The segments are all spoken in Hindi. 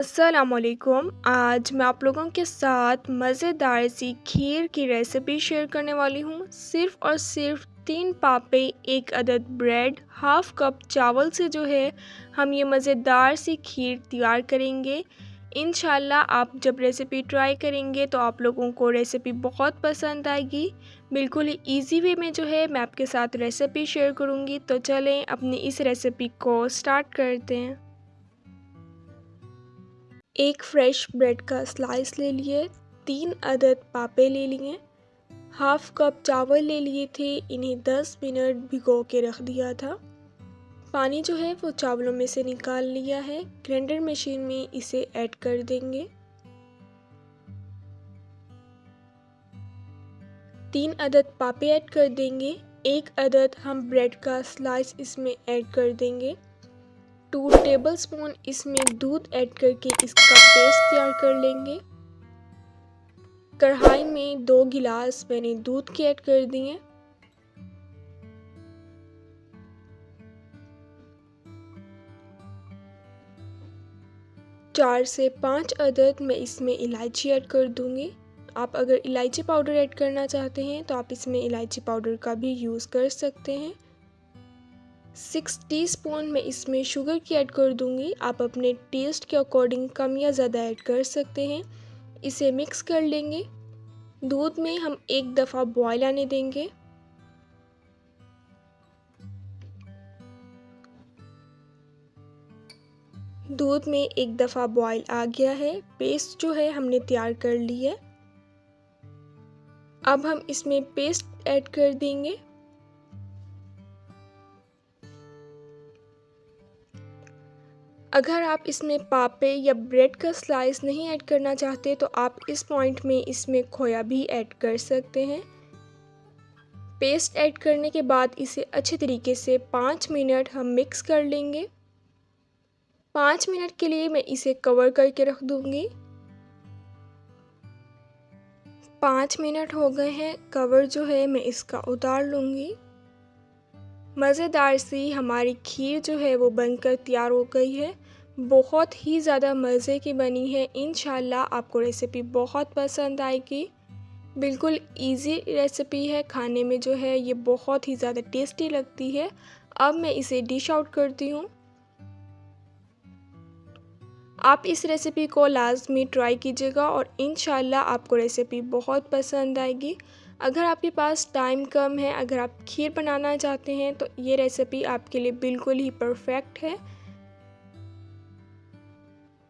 अस्सलामुअलैकुम। आज मैं आप लोगों के साथ मज़ेदार सी खीर की रेसिपी शेयर करने वाली हूँ। सिर्फ़ और सिर्फ 3 पापे, 1 अदद ब्रेड, हाफ़ कप चावल से जो है हम ये मज़ेदार सी खीर तैयार करेंगे। इंशाल्लाह आप जब रेसिपी ट्राई करेंगे तो आप लोगों को रेसिपी बहुत पसंद आएगी। बिल्कुल ही ईज़ी वे में जो है मैं आपके साथ रेसिपी शेयर करूँगी। तो चलें अपनी इस रेसिपी को स्टार्ट करते हैं। एक फ्रेश ब्रेड का स्लाइस ले लिए, 3 अदद पापे ले लिए, हाफ़ कप चावल ले लिए थे, इन्हें 10 मिनट भिगो के रख दिया था। पानी जो है वो चावलों में से निकाल लिया है। ग्राइंडर मशीन में इसे ऐड कर देंगे। 3 अदद पापे ऐड कर देंगे। 1 अदद हम ब्रेड का स्लाइस इसमें ऐड कर देंगे। 2 टेबलस्पून इसमें दूध ऐड करके इसका पेस्ट तैयार कर लेंगे। कढ़ाई में 2 गिलास मैंने दूध के ऐड कर दिए। चार से 5 अदद मैं इसमें इलायची ऐड कर दूंगी। आप अगर इलायची पाउडर ऐड करना चाहते हैं तो आप इसमें इलायची पाउडर का भी यूज़ कर सकते हैं। 6 टीस्पून मैं इसमें शुगर की ऐड कर दूंगी। आप अपने टेस्ट के अकॉर्डिंग कम या ज़्यादा ऐड कर सकते हैं। इसे मिक्स कर लेंगे। दूध में हम एक दफ़ा बॉयल आने देंगे। दूध में एक दफ़ा बॉयल आ गया है। पेस्ट जो है हमने तैयार कर ली है। अब हम इसमें पेस्ट ऐड कर देंगे। अगर आप इसमें पापे या ब्रेड का स्लाइस नहीं ऐड करना चाहते तो आप इस पॉइंट में इसमें खोया भी ऐड कर सकते हैं। पेस्ट ऐड करने के बाद इसे अच्छे तरीके से 5 मिनट हम मिक्स कर लेंगे। 5 मिनट के लिए मैं इसे कवर करके रख दूंगी। 5 मिनट हो गए हैं। कवर जो है मैं इसका उतार लूँगी। मज़ेदार सी हमारी खीर जो है वो बनकर तैयार हो गई है। बहुत ही ज़्यादा मज़े की बनी है। इंशाल्लाह आपको रेसिपी बहुत पसंद आएगी। बिल्कुल इजी रेसिपी है, खाने में जो है ये बहुत ही ज़्यादा टेस्टी लगती है। अब मैं इसे डिश आउट करती हूँ। आप इस रेसिपी को लाज़मी ट्राई कीजिएगा और इंशाल्लाह आपको रेसिपी बहुत पसंद आएगी। अगर आपके पास टाइम कम है, अगर आप खीर बनाना चाहते हैं तो ये रेसिपी आपके लिए बिल्कुल ही परफेक्ट है।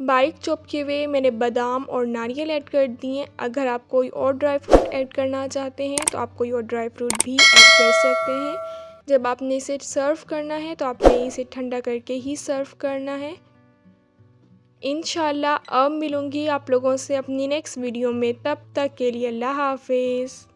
बारीक चॉप किए हुए मैंने बादाम और नारियल ऐड कर दिए। अगर आप कोई और ड्राई फ्रूट ऐड करना चाहते हैं तो आप कोई और ड्राई फ्रूट भी ऐड कर सकते हैं। जब आपने इसे सर्व करना है तो आपने इसे ठंडा करके ही सर्व करना है। इंशाल्लाह अब मिलूँगी आप लोगों से अपनी नेक्स्ट वीडियो में। तब तक के लिए अल्लाह हाफ़िज़।